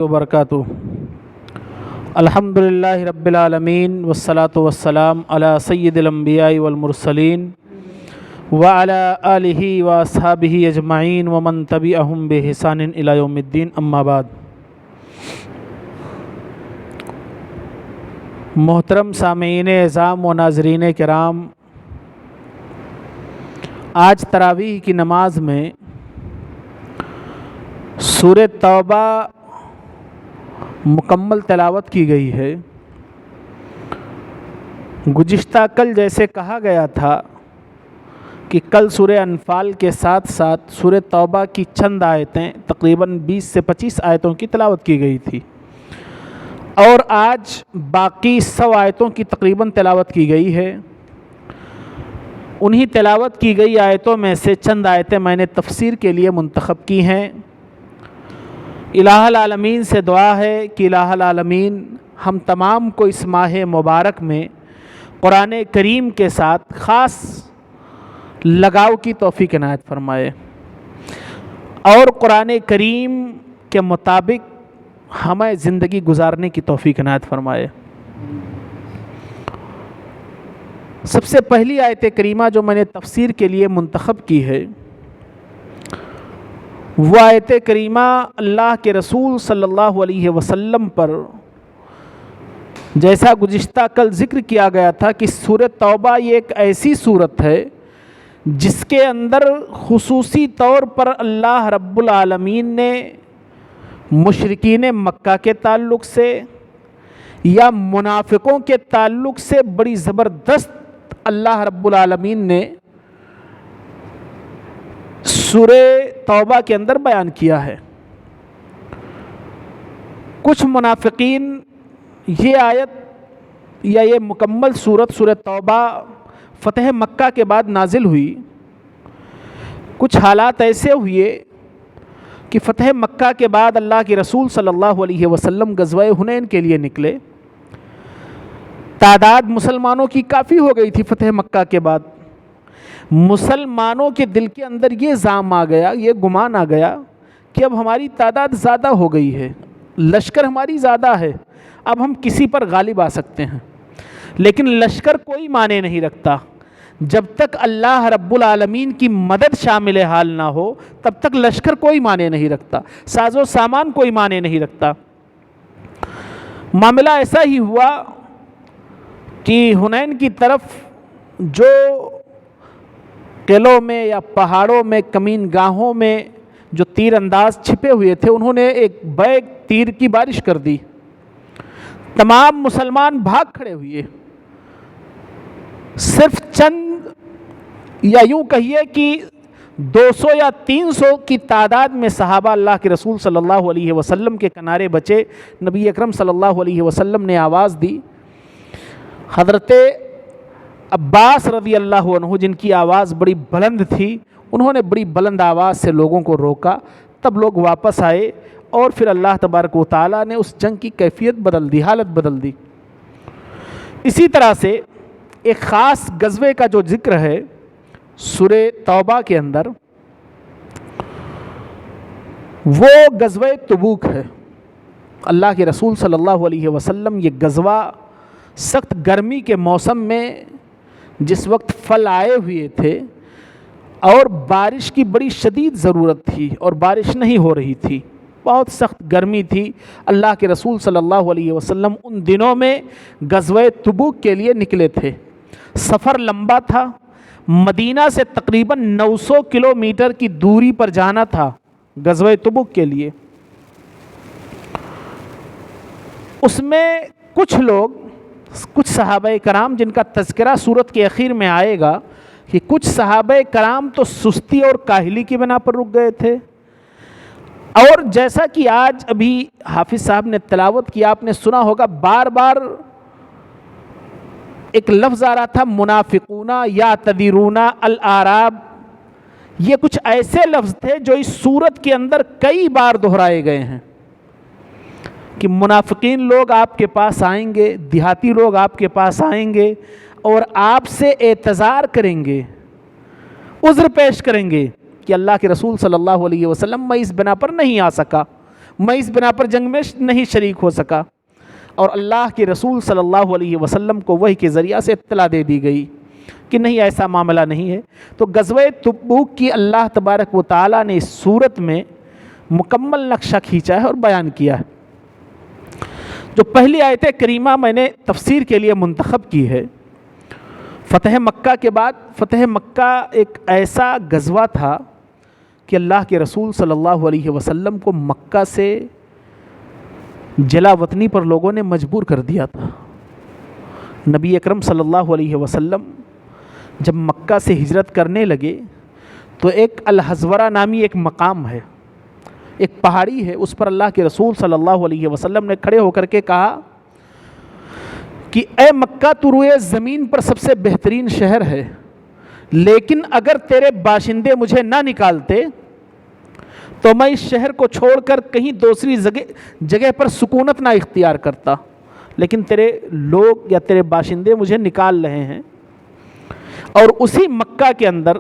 وبرکاتہ۔ الحمدللہ رب العالمین والصلاة والسلام علی سید الانبیاء والمرسلین وعلی آلہ واصحابہ اجمعین ومن تبعہم بإحسان الی یوم الدین، اما بعد۔ محترم سامعین اعظام و ناظرین کرام، آج تراویح کی نماز میں سورہ توبہ مکمل تلاوت کی گئی ہے۔ گزشتہ کل جیسے کہا گیا تھا کہ کل سورہ انفال کے ساتھ ساتھ سورہ توبہ کی چند آیتیں تقریباً 20 سے 25 آیتوں کی تلاوت کی گئی تھی، اور آج باقی 100 آیتوں کی تقریباً تلاوت کی گئی ہے۔ انہی تلاوت کی گئی آیتوں میں سے چند آیتیں میں نے تفسیر کے لیے منتخب کی ہیں۔ الہ العالمین سے دعا ہے کہ الہ العالمین ہم تمام کو اس ماہ مبارک میں قرآن کریم کے ساتھ خاص لگاؤ کی توفیق عنایت فرمائے، اور قرآن کریم کے مطابق ہمیں زندگی گزارنے کی توفیق عنایت فرمائے۔ سب سے پہلی آیت کریمہ جو میں نے تفسیر کے لیے منتخب کی ہے، وہ آیت کریمہ اللہ کے رسول صلی اللہ علیہ وسلم پر، جیسا گزشتہ کل ذکر کیا گیا تھا کہ سورہ توبہ یہ ایک ایسی صورت ہے جس کے اندر خصوصی طور پر اللہ رب العالمین نے مشرکین مکہ کے تعلق سے یا منافقوں کے تعلق سے بڑی زبردست اللہ رب العالمین نے سورہ توبہ کے اندر بیان کیا ہے۔ کچھ منافقین، یہ آیت یا یہ مکمل سورت سورہ توبہ فتح مکہ کے بعد نازل ہوئی۔ کچھ حالات ایسے ہوئے کہ فتح مکہ کے بعد اللہ کے رسول صلی اللہ علیہ وسلم غزوہ حنین کے لیے نکلے۔ تعداد مسلمانوں کی کافی ہو گئی تھی فتح مکہ کے بعد۔ مسلمانوں کے دل کے اندر یہ زعم آ گیا، یہ گمان آ گیا کہ اب ہماری تعداد زیادہ ہو گئی ہے، لشکر ہماری زیادہ ہے، اب ہم کسی پر غالب آ سکتے ہیں۔ لیکن لشکر کوئی معنی نہیں رکھتا، جب تک اللہ رب العالمین کی مدد شامل حال نہ ہو تب تک لشکر کوئی معنی نہیں رکھتا، ساز و سامان کوئی معنی نہیں رکھتا۔ معاملہ ایسا ہی ہوا کہ حنین کی طرف جو قلعوں میں یا پہاڑوں میں کمین گاہوں میں جو تیر انداز چھپے ہوئے تھے، انہوں نے ایک بیگ تیر کی بارش کر دی۔ تمام مسلمان بھاگ کھڑے ہوئے۔ صرف چند یا یوں کہیے کہ 200 یا 300 کی تعداد میں صحابہ اللہ کے رسول صلی اللہ علیہ وسلم کے کنارے بچے۔ نبی اکرم صلی اللہ علیہ وسلم نے آواز دی۔ حضرت عباس رضی اللہ عنہ، جن کی آواز بڑی بلند تھی، انہوں نے بڑی بلند آواز سے لوگوں کو روکا۔ تب لوگ واپس آئے، اور پھر اللہ تبارک و تعالیٰ نے اس جنگ کی کیفیت بدل دی، حالت بدل دی۔ اسی طرح سے ایک خاص غزوے کا جو ذکر ہے سورہ توبہ کے اندر، وہ غزوہ تبوک ہے۔ اللہ کے رسول صلی اللہ علیہ وسلم یہ غزوہ سخت گرمی کے موسم میں، جس وقت پھل آئے ہوئے تھے اور بارش کی بڑی شدید ضرورت تھی اور بارش نہیں ہو رہی تھی، بہت سخت گرمی تھی، اللہ کے رسول صلی اللہ علیہ وسلم ان دنوں میں غزوہ تبوک کے لیے نکلے تھے۔ سفر لمبا تھا، مدینہ سے تقریباً 900 کلومیٹر کی دوری پر جانا تھا غزوہ تبوک کے لیے۔ اس میں کچھ لوگ، کچھ صحابہ کرام جن کا تذکرہ سورت کے اخیر میں آئے گا، کہ کچھ صحابہ کرام تو سستی اور کاہلی کی بنا پر رک گئے تھے، اور جیسا کہ آج ابھی حافظ صاحب نے تلاوت کیا، آپ نے سنا ہوگا، بار بار ایک لفظ آ رہا تھا منافقون یعتذرون الاعراب۔ یہ کچھ ایسے لفظ تھے جو اس سورت کے اندر کئی بار دہرائے گئے ہیں کہ منافقین لوگ آپ کے پاس آئیں گے، دیہاتی لوگ آپ کے پاس آئیں گے اور آپ سے اعتذار کریں گے، عذر پیش کریں گے کہ اللہ کے رسول صلی اللہ علیہ وسلم میں اس بنا پر نہیں آ سکا، میں اس بنا پر جنگ میں نہیں شریک ہو سکا، اور اللہ کے رسول صلی اللہ علیہ وسلم کو وحی کے ذریعہ سے اطلاع دے دی گئی کہ نہیں ایسا معاملہ نہیں ہے۔ تو غزوہ تبوک کی اللہ تبارک و تعالیٰ نے اس صورت میں مکمل نقشہ کھینچا ہے اور بیان کیا ہے۔ جو پہلی آیت کریمہ میں نے تفسیر کے لیے منتخب کی ہے، فتح مکہ کے بعد، فتح مکہ ایک ایسا غزوہ تھا کہ اللہ کے رسول صلی اللہ علیہ وسلم کو مکہ سے جلا وطنی پر لوگوں نے مجبور کر دیا تھا۔ نبی اکرم صلی اللہ علیہ وسلم جب مکہ سے ہجرت کرنے لگے تو ایک الحزورہ نامی ایک مقام ہے، ایک پہاڑی ہے، اس پر اللہ کے رسول صلی اللہ علیہ وسلم نے کھڑے ہو کر کے کہا کہ اے مکہ، تو روئے زمین پر سب سے بہترین شہر ہے، لیکن اگر تیرے باشندے مجھے نہ نکالتے تو میں اس شہر کو چھوڑ کر کہیں دوسری جگہ پر سکونت نہ اختیار کرتا، لیکن تیرے لوگ یا تیرے باشندے مجھے نکال رہے ہیں۔ اور اسی مکہ کے اندر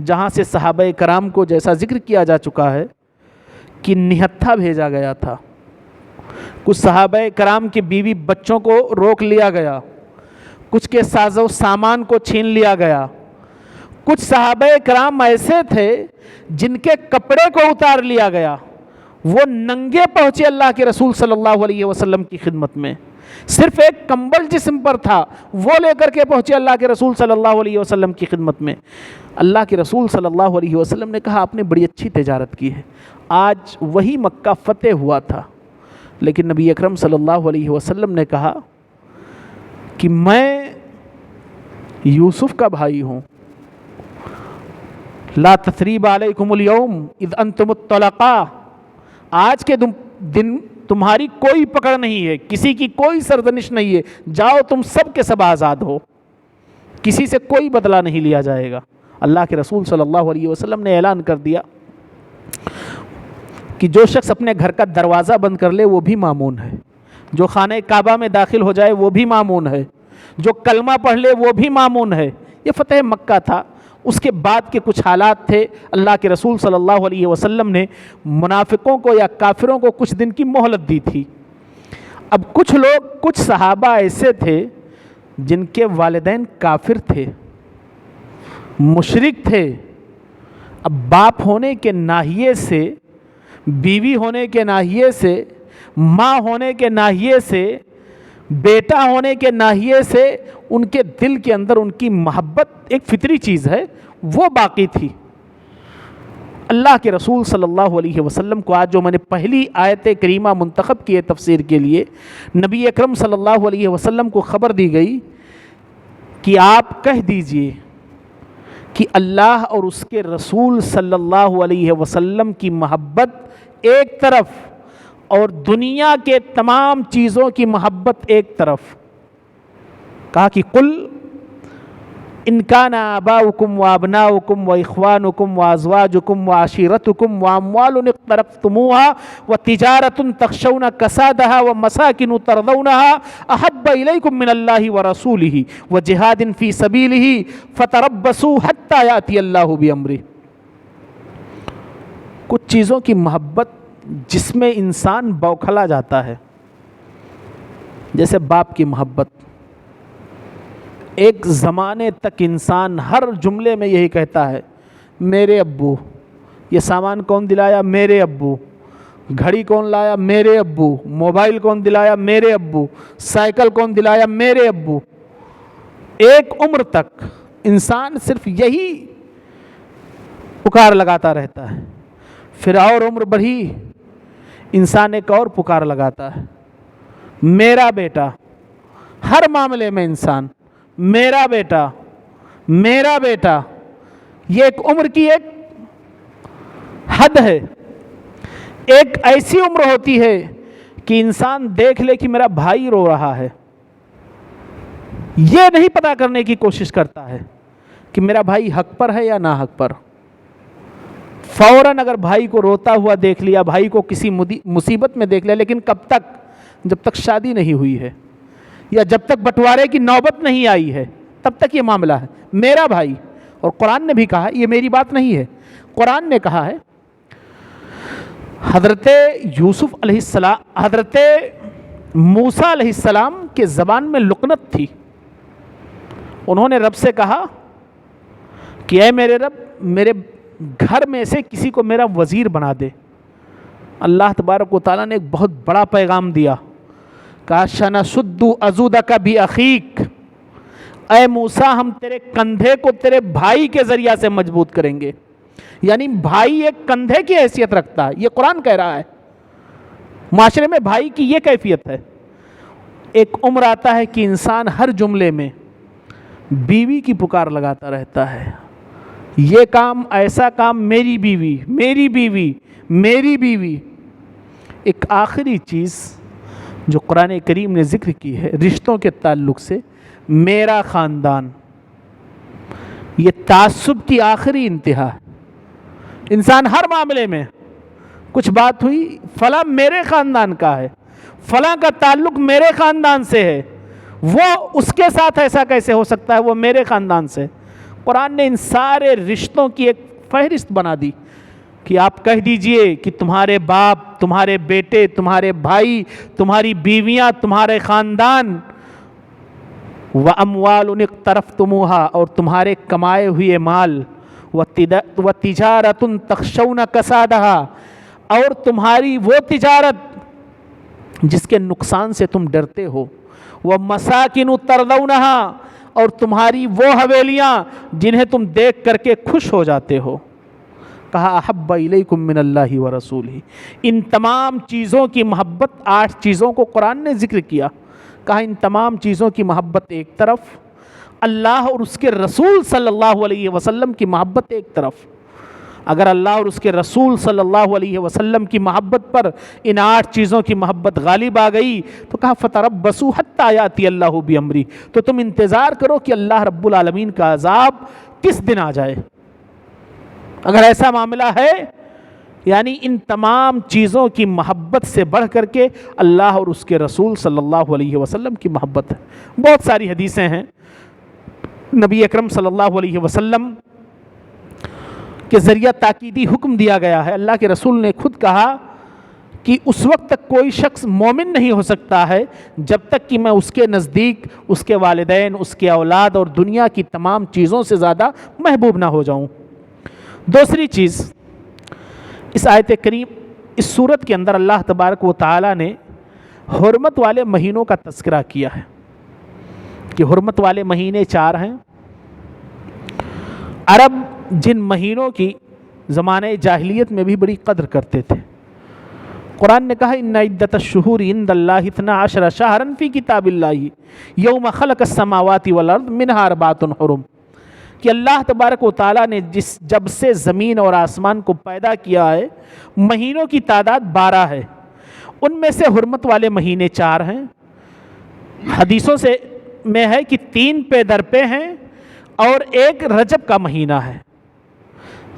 جہاں سے صحابہ کرام کو جیسا ذکر کیا جا چکا ہے کہ نہتھا بھیجا گیا تھا، کچھ صحابہ کرام کے بیوی بچوں کو روک لیا گیا، کچھ کے ساز و سامان کو چھین لیا گیا، کچھ صحابہ کرام ایسے تھے جن کے کپڑے کو اتار لیا گیا، وہ ننگے پہنچے اللہ کے رسول صلی اللہ علیہ وسلم کی خدمت میں، صرف ایک کمبل جسم پر تھا وہ لے کر کے پہنچے اللہ کے رسول صلی اللہ علیہ وسلم کی خدمت میں۔ اللہ کے رسول صلی اللہ علیہ وسلم نے کہا آپ نے بڑی اچھی تجارت کی ہے۔ آج وہی مکہ فتح ہوا تھا، لیکن نبی اکرم صلی اللہ علیہ وسلم نے کہا کہ میں یوسف کا بھائی ہوں، لا تثریب علیکم اليوم اذ انتم الطلقاء، آج کے دن تمہاری کوئی پکڑ نہیں ہے، کسی کی کوئی سرزنش نہیں ہے، جاؤ تم سب کے سب آزاد ہو، کسی سے کوئی بدلہ نہیں لیا جائے گا۔ اللہ کے رسول صلی اللہ علیہ وسلم نے اعلان کر دیا کہ جو شخص اپنے گھر کا دروازہ بند کر لے وہ بھی مامون ہے، جو خانہ کعبہ میں داخل ہو جائے وہ بھی مامون ہے، جو کلمہ پڑھ لے وہ بھی مامون ہے۔ یہ فتح مکہ تھا۔ اس کے بعد کے کچھ حالات تھے، اللہ کے رسول صلی اللہ علیہ وسلم نے منافقوں کو یا کافروں کو کچھ دن کی مہلت دی تھی۔ اب کچھ لوگ، کچھ صحابہ ایسے تھے جن کے والدین کافر تھے، مشرک تھے، اب باپ ہونے کے ناحیے سے، بیوی ہونے کے ناحیے سے، ماں ہونے کے ناحیے سے، بیٹا ہونے کے ناحیے سے ان کے دل کے اندر ان کی محبت ایک فطری چیز ہے وہ باقی تھی۔ اللہ کے رسول صلی اللہ علیہ وسلم کو آج جو میں نے پہلی آیت کریمہ منتخب کی ہے تفسیر کے لیے، نبی اکرم صلی اللہ علیہ وسلم کو خبر دی گئی کہ آپ کہہ دیجئے کہ اللہ اور اس کے رسول صلی اللہ علیہ وسلم کی محبت ایک طرف اور دنیا کے تمام چیزوں کی محبت ایک طرف۔ کہا کہ قل ان کان آباؤکم وابناؤکم واخوانکم وازواجکم وعشیرتکم واموال اقترفتموها وتجارۃ تخشون کسادها ومساکن ترضونها احب الیکم من اللہ ورسولہ وجہاد فی سبیلہ فتربصوا حتی یأتی اللہ بامرہ۔ کچھ چیزوں کی محبت جس میں انسان بوکھلا جاتا ہے، جیسے باپ کی محبت، ایک زمانے تک انسان ہر جملے میں یہی کہتا ہے میرے ابو، یہ سامان کون دلایا؟ میرے ابو، گھڑی کون لایا؟ میرے ابو، موبائل کون دلایا؟ میرے ابو، سائیکل کون دلایا؟ میرے ابو۔ ایک عمر تک انسان صرف یہی پکار لگاتا رہتا ہے، پھر اور عمر بڑھی انسان ایک اور پکار لگاتا ہے، میرا بیٹا۔ ہر معاملے میں انسان میرا بیٹا، میرا بیٹا، یہ ایک عمر کی ایک حد ہے۔ ایک ایسی عمر ہوتی ہے کہ انسان دیکھ لے کہ میرا بھائی رو رہا ہے، یہ نہیں پتہ کرنے کی کوشش کرتا ہے کہ میرا بھائی حق پر ہے یا نا حق پر۔ فوراً اگر بھائی کو روتا ہوا دیکھ لیا، بھائی کو کسی مصیبت میں دیکھ لیا، لیکن کب تک؟ جب تک شادی نہیں ہوئی ہے یا جب تک بٹوارے کی نوبت نہیں آئی ہے تب تک یہ معاملہ ہے میرا بھائی۔ اور قرآن نے بھی کہا، یہ میری بات نہیں ہے، قرآن نے کہا ہے حضرت یوسف علیہ السلام، حضرت موسیٰ علیہ السلام کے زبان میں لکنت تھی. انہوں نے رب سے کہا کہ اے میرے رب، میرے گھر میں سے کسی کو میرا وزیر بنا دے. اللہ تبارک و تعالیٰ نے ایک بہت بڑا پیغام دیا، کہا شَنَشُدُّ عَضُدَكَ بِأَخِيكَ، اے موسیٰ ہم تیرے کندھے کو تیرے بھائی کے ذریعہ سے مضبوط کریں گے. یعنی بھائی ایک کندھے کی حیثیت رکھتا ہے، یہ قرآن کہہ رہا ہے. معاشرے میں بھائی کی یہ کیفیت ہے. ایک عمر آتا ہے کہ انسان ہر جملے میں بیوی کی پکار لگاتا رہتا ہے، یہ کام، ایسا کام، میری بیوی، میری بیوی، میری بیوی. ایک آخری چیز جو قرآن کریم نے ذکر کی ہے رشتوں کے تعلق سے، میرا خاندان. یہ تعصب کی آخری انتہا ہے. انسان ہر معاملے میں کچھ بات ہوئی، فلاں میرے خاندان کا ہے، فلاں کا تعلق میرے خاندان سے ہے، وہ اس کے ساتھ ایسا کیسے ہو سکتا ہے، وہ میرے خاندان سے. قرآن نے ان سارے رشتوں کی ایک فہرست بنا دی کہ آپ کہہ دیجئے کہ تمہارے باپ، تمہارے بیٹے، تمہارے بھائی، تمہاری بیویاں، تمہارے خاندان، وَأَمْوَالٌ اقْتَرَفْتُمُوهَا، اور تمہارے کمائے ہوئے مال، وَتِجَارَةٌ تَخْشَوْنَ كَسَادَهَا، اور تمہاری وہ تجارت جس کے نقصان سے تم ڈرتے ہو، وَمَسَاكِنُ تَرْضَوْنَهَا، اور تمہاری وہ حویلیاں جنہیں تم دیکھ کر کے خوش ہو جاتے ہو. کہا احب الیکم من اللہ ورسولہ. ان تمام چیزوں کی محبت، 8 چیزوں کو قرآن نے ذکر کیا. کہا ان تمام چیزوں کی محبت ایک طرف، اللہ اور اس کے رسول صلی اللہ علیہ وسلم کی محبت ایک طرف. اگر اللہ اور اس کے رسول صلی اللہ علیہ وسلم کی محبت پر ان 8 چیزوں کی محبت غالب آ گئی تو کہا فَتَرَبَّصُوا حَتَّىٰ يَأْتِيَ اللَّهُ بِأَمْرِهِ، تو تم انتظار کرو کہ اللہ رب العالمین کا عذاب کس دن آ جائے. اگر ایسا معاملہ ہے، یعنی ان تمام چیزوں کی محبت سے بڑھ کر کے اللہ اور اس کے رسول صلی اللہ علیہ وسلم کی محبت ہے. بہت ساری حدیثیں ہیں. نبی اکرم صلی اللہ علیہ وسلم کے ذریعہ تاکیدی حکم دیا گیا ہے. اللہ کے رسول نے خود کہا کہ اس وقت تک کوئی شخص مومن نہیں ہو سکتا ہے جب تک کہ میں اس کے نزدیک اس کے والدین، اس کے اولاد اور دنیا کی تمام چیزوں سے زیادہ محبوب نہ ہو جاؤں. دوسری چیز، اس آیت کریم، اس صورت کے اندر اللہ تبارک و تعالی نے حرمت والے مہینوں کا تذکرہ کیا ہے کہ حرمت والے مہینے 4 ہیں. عرب جن مہینوں کی زمانہ جاہلیت میں بھی بڑی قدر کرتے تھے، قرآن نے کہا ان عدۃ الشہور عند اللہ 12 شہرا فی کتاب اللہ یوم خلق السماوات والارض منها 4 حرم، کہ اللہ تبارک و تعالیٰ نے جب سے زمین اور آسمان کو پیدا کیا ہے مہینوں کی تعداد 12 ہے. ان میں سے حرمت والے مہینے 4 ہیں. حدیثوں سے میں ہے کہ 3 پہ در پہ ہیں اور ایک رجب کا مہینہ ہے.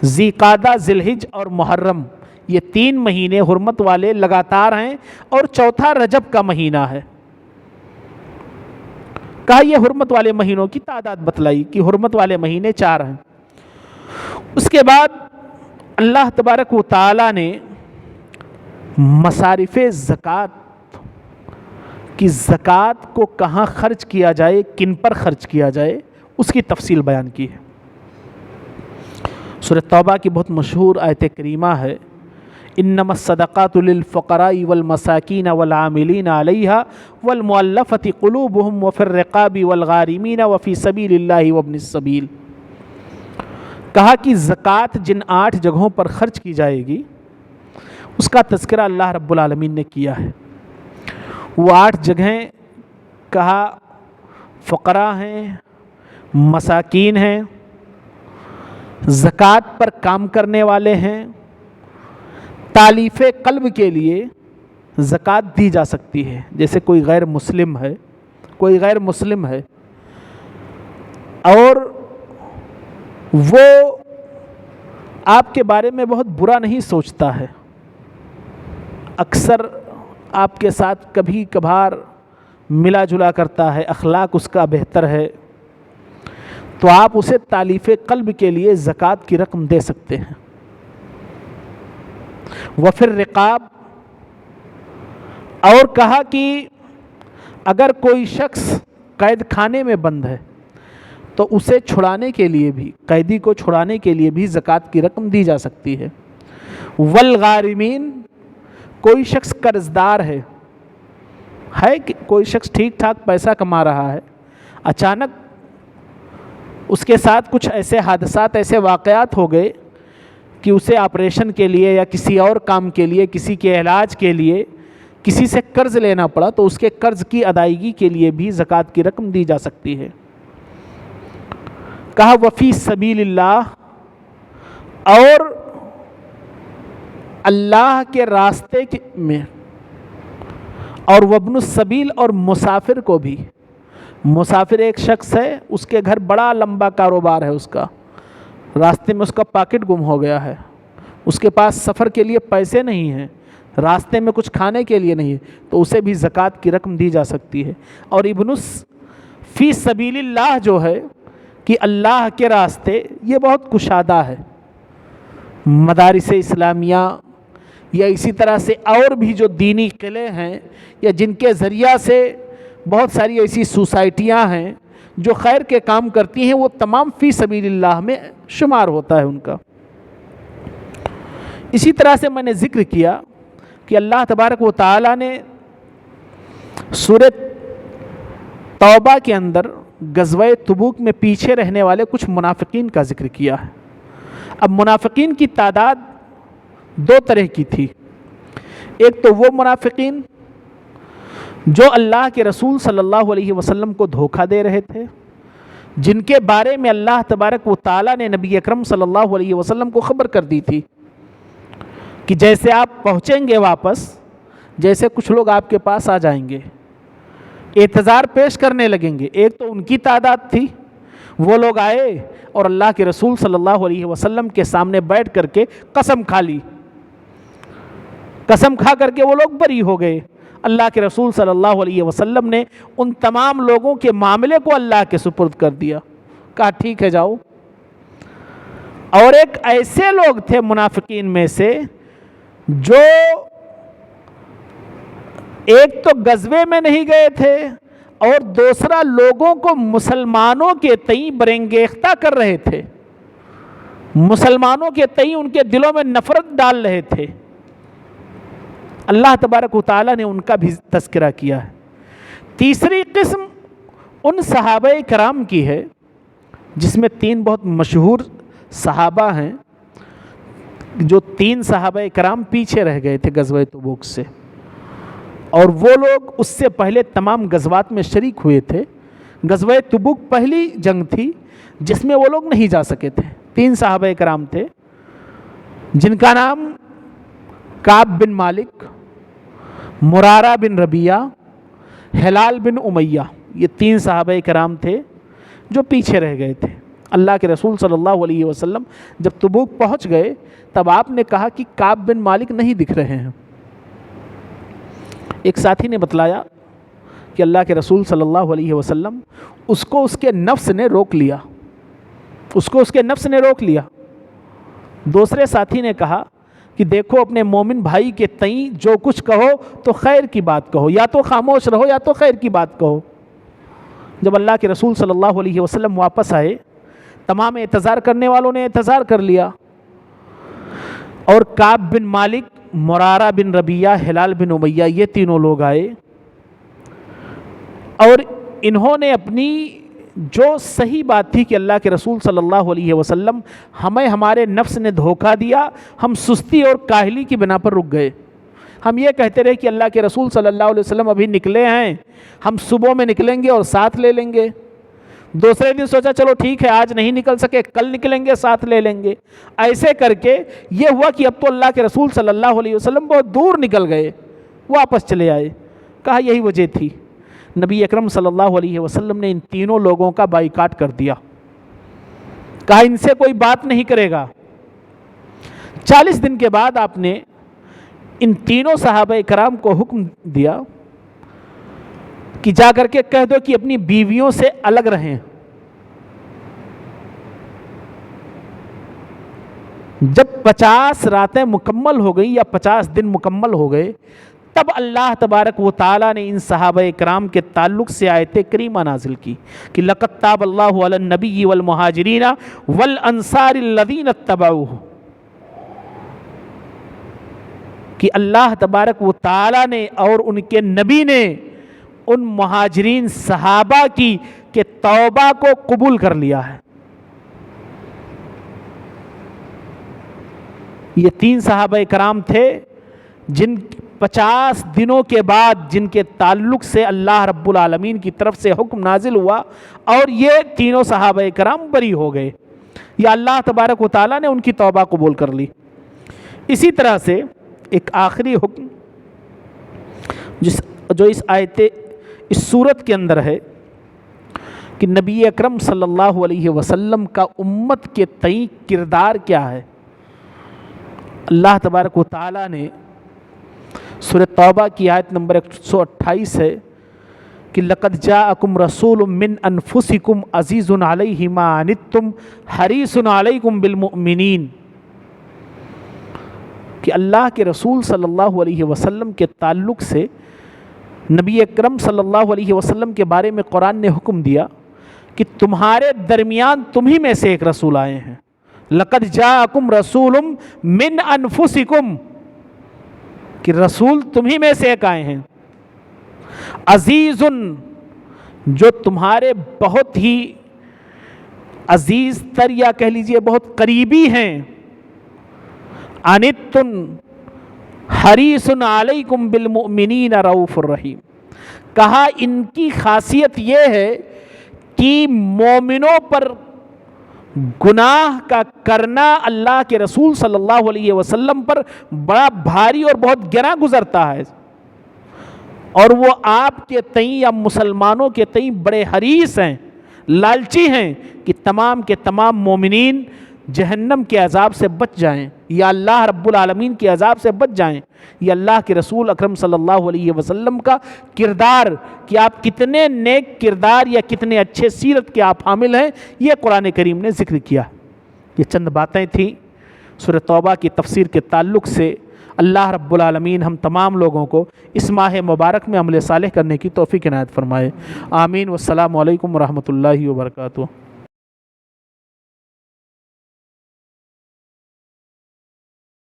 ذی قعدہ، ذی الحج اور محرم، یہ 3 مہینے حرمت والے لگاتار ہیں، اور چوتھا رجب کا مہینہ ہے. کہا یہ حرمت والے مہینوں کی تعداد بتلائی کہ حرمت والے مہینے 4 ہیں. اس کے بعد اللہ تبارک و تعالی نے مصارف زکوٰۃ کی، زکوٰۃ کو کہاں خرچ کیا جائے، کن پر خرچ کیا جائے، اس کی تفصیل بیان کی ہے. سورۃ توبہ کی بہت مشہور آیت کریمہ ہے انما الصدقات للفقراء والمساکین والعاملین علیہا والمؤلفۃ قلوبہم وفی الرقاب والغارمین وفی سبیل اللہ وابن السبیل. کہا کہ زکوٰۃ جن 8 جگہوں پر خرچ کی جائے گی اس کا تذکرہ اللہ رب العالمین نے کیا ہے. وہ 8 جگہیں کہا فقراء ہیں، مساکین ہیں، زکوٰۃ پر کام کرنے والے ہیں، تالیف قلب کے لیے زکوٰۃ دی جا سکتی ہے. جیسے کوئی غیر مسلم ہے اور وہ آپ کے بارے میں بہت برا نہیں سوچتا ہے، اکثر آپ کے ساتھ کبھی کبھار ملا جلا کرتا ہے، اخلاق اس کا بہتر ہے، تو آپ اسے تالیف قلب کے لیے زکوٰۃ کی رقم دے سکتے ہیں. وفی الرقاب، اور کہا کہ اگر کوئی شخص قید خانے میں بند ہے تو اسے چھڑانے کے لیے بھی، قیدی کو چھڑانے کے لیے بھی زکوٰۃ کی رقم دی جا سکتی ہے۔ والغارمین، کوئی شخص قرض دار ہے کہ کوئی شخص ٹھیک ٹھاک پیسہ کما رہا ہے، اچانک اس کے ساتھ کچھ ایسے حادثات، ایسے واقعات ہو گئے کہ اسے آپریشن کے لیے یا کسی اور کام کے لیے، کسی کے علاج کے لیے کسی سے قرض لینا پڑا، تو اس کے قرض کی ادائیگی کے لیے بھی زکوٰۃ کی رقم دی جا سکتی ہے۔ کہا وفی سبیل اللہ، اور اللہ کے راستے میں، اور وابن السبیل، اور مسافر کو بھی۔ مسافر ایک شخص ہے، اس کے گھر بڑا لمبا کاروبار ہے، اس کا راستے میں اس کا پاکٹ گم ہو گیا ہے، اس کے پاس سفر کے لیے پیسے نہیں ہیں، راستے میں کچھ کھانے کے لیے نہیں ہے، تو اسے بھی زکوٰۃ کی رقم دی جا سکتی ہے۔ اور فی سبیل اللہ جو ہے کہ اللہ کے راستے، یہ بہت کشادہ ہے۔ مدارس اسلامیہ یا اسی طرح سے اور بھی جو دینی قلعے ہیں، یا جن کے ذریعہ سے بہت ساری ایسی سوسائٹیاں ہیں جو خیر کے کام کرتی ہیں، وہ تمام فی سبیل اللہ میں شمار ہوتا ہے ان کا۔ اسی طرح سے میں نے ذکر کیا کہ اللہ تبارک و تعالیٰ نے سورۃ توبہ کے اندر غزوہ تبوک میں پیچھے رہنے والے کچھ منافقین کا ذکر کیا ہے۔ اب منافقین کی تعداد دو طرح کی تھی۔ ایک تو وہ منافقین جو اللہ کے رسول صلی اللہ علیہ وسلم کو دھوکہ دے رہے تھے، جن کے بارے میں اللہ تبارک و تعالیٰ نے نبی اکرم صلی اللہ علیہ وسلم کو خبر کر دی تھی کہ جیسے آپ پہنچیں گے واپس، جیسے کچھ لوگ آپ کے پاس آ جائیں گے، اعتذار پیش کرنے لگیں گے۔ ایک تو ان کی تعداد تھی، وہ لوگ آئے اور اللہ کے رسول صلی اللہ علیہ وسلم کے سامنے بیٹھ کر کے قسم کھا لی، قسم کھا کر کے وہ لوگ بری ہو گئے۔ اللہ کے رسول صلی اللہ علیہ وسلم نے ان تمام لوگوں کے معاملے کو اللہ کے سپرد کر دیا، کہا ٹھیک ہے جاؤ۔ اور ایک ایسے لوگ تھے منافقین میں سے جو ایک تو غزوے میں نہیں گئے تھے، اور دوسرا لوگوں کو مسلمانوں کے تئیں برانگیختہ کر رہے تھے، مسلمانوں کے تئیں ان کے دلوں میں نفرت ڈال رہے تھے۔ اللہ تبارک و تعالیٰ نے ان کا بھی تذکرہ کیا ہے۔ تیسری قسم ان صحابہ کرام کی ہے جس میں تین بہت مشہور صحابہ ہیں، جو تین صحابہ کرام پیچھے رہ گئے تھے غزوہ تبوک سے، اور وہ لوگ اس سے پہلے تمام غزوات میں شریک ہوئے تھے۔ غزوہ تبوک پہلی جنگ تھی جس میں وہ لوگ نہیں جا سکے تھے۔ تین صحابہ کرام تھے جن کا نام کعب بن مالک، مرارہ بن ربیعہ، ہلال بن امیہ، یہ تین صحابہ کرام تھے جو پیچھے رہ گئے تھے۔ اللہ کے رسول صلی اللہ علیہ وسلم جب تبوک پہنچ گئے تب آپ نے کہا کہ کعب بن مالک نہیں دکھ رہے ہیں۔ ایک ساتھی نے بتلایا کہ اللہ کے رسول صلی اللہ علیہ وسلم اس کو اس کے نفس نے روک لیا، اس کو اس کے نفس نے روک لیا۔ دوسرے ساتھی نے کہا کہ دیکھو اپنے مومن بھائی کے تئیں جو کچھ کہو تو خیر کی بات کہو، یا تو خاموش رہو یا تو خیر کی بات کہو۔ جب اللہ کے رسول صلی اللہ علیہ وسلم واپس آئے، تمام اعتذار کرنے والوں نے اعتذار کر لیا، اور کعب بن مالک، مرارہ بن ربیعہ، ہلال بن امیہ، یہ تینوں لوگ آئے اور انہوں نے اپنی جو صحیح بات تھی کہ اللہ کے رسول صلی اللہ علیہ وسلم ہمیں ہمارے نفس نے دھوکہ دیا، ہم سستی اور کاہلی کی بنا پر رک گئے، ہم یہ کہتے رہے کہ اللہ کے رسول صلی اللہ علیہ وسلم ابھی نکلے ہیں، ہم صبح میں نکلیں گے اور ساتھ لے لیں گے۔ دوسرے دن سوچا چلو ٹھیک ہے آج نہیں نکل سکے، کل نکلیں گے ساتھ لے لیں گے۔ ایسے کر کے یہ ہوا کہ اب تو اللہ کے رسول صلی اللہ علیہ وسلم بہت دور نکل گئے، واپس چلے آئے۔ کہا یہی وجہ تھی، نبی اکرم صلی اللہ علیہ وسلم نے ان تینوں لوگوں کا بائیکاٹ کر دیا، کہا ان سے کوئی بات نہیں کرے گا۔ 40 دن کے بعد آپ نے ان تینوں صحابہ کرام کو حکم دیا کہ جا کر کے کہہ دو کہ اپنی بیویوں سے الگ رہیں، جب 50 راتیں مکمل ہو گئی یا 50 دن مکمل ہو گئے، تب اللہ تبارک و تعالیٰ نے ان صحابہ کرام کے تعلق سے آیت کریمہ نازل کی کہ لقد تاب اللہ علی النبی والمہاجرین والانصار الذین اتبعوہ، کہ اللہ تبارک و تعالیٰ نے اور ان کے نبی نے ان مہاجرین صحابہ کی کہ توبہ کو قبول کر لیا ہے۔ یہ 3 صحابہ کرام تھے جن 50 دنوں کے بعد جن کے تعلق سے اللہ رب العالمین کی طرف سے حکم نازل ہوا اور یہ تینوں صحابہ کرام بری ہو گئے، یا اللہ تبارک و تعالیٰ نے ان کی توبہ قبول کر لی۔ اسی طرح سے ایک آخری حکم جو اس صورت کے اندر ہے کہ نبی اکرم صلی اللہ علیہ وسلم کا امت کے تئیں کردار کیا ہے۔ اللہ تبارک و تعالیٰ نے سورہ توبہ کی آیت نمبر 128 ہے کہ لقد جاءکم رسول من انفسکم عزیز علیہ ما عنتم حریص علیکم بالمؤمنین، کہ اللہ کے رسول صلی اللہ علیہ وسلم کے تعلق سے نبی اکرم صلی اللہ علیہ وسلم کے بارے میں قرآن نے حکم دیا کہ تمہارے درمیان تمہیں میں سے ایک رسول آئے ہیں۔ لقد جاءکم رسول من انفسکم، کہ رسول تمہیں میں سے ایک آئے ہیں، عزیز، جو تمہارے بہت ہی عزیز تر یا کہہ لیجئے بہت قریبی ہیں، عنتم حریص علیکم بالمؤمنین رؤوف الرحیم، کہا ان کی خاصیت یہ ہے کہ مومنوں پر گناہ کا کرنا اللہ کے رسول صلی اللہ علیہ وسلم پر بڑا بھاری اور بہت گراں گزرتا ہے، اور وہ آپ کے تئیں یا مسلمانوں کے تئیں بڑے حریص ہیں، لالچی ہیں کہ تمام کے تمام مومنین جہنم کے عذاب سے بچ جائیں یا اللہ رب العالمین کے عذاب سے بچ جائیں۔ یہ اللہ کے رسول اکرم صلی اللہ علیہ وسلم کا کردار کہ آپ کتنے نیک کردار یا کتنے اچھے سیرت کے آپ حامل ہیں، یہ قرآن کریم نے ذکر کیا۔ یہ چند باتیں تھیں سورہ توبہ کی تفسیر کے تعلق سے۔ اللہ رب العالمین ہم تمام لوگوں کو اس ماہ مبارک میں عمل صالح کرنے کی توفیق عنایت فرمائے۔ آمین۔ والسلام علیکم ورحمۃ اللہ وبرکاتہ۔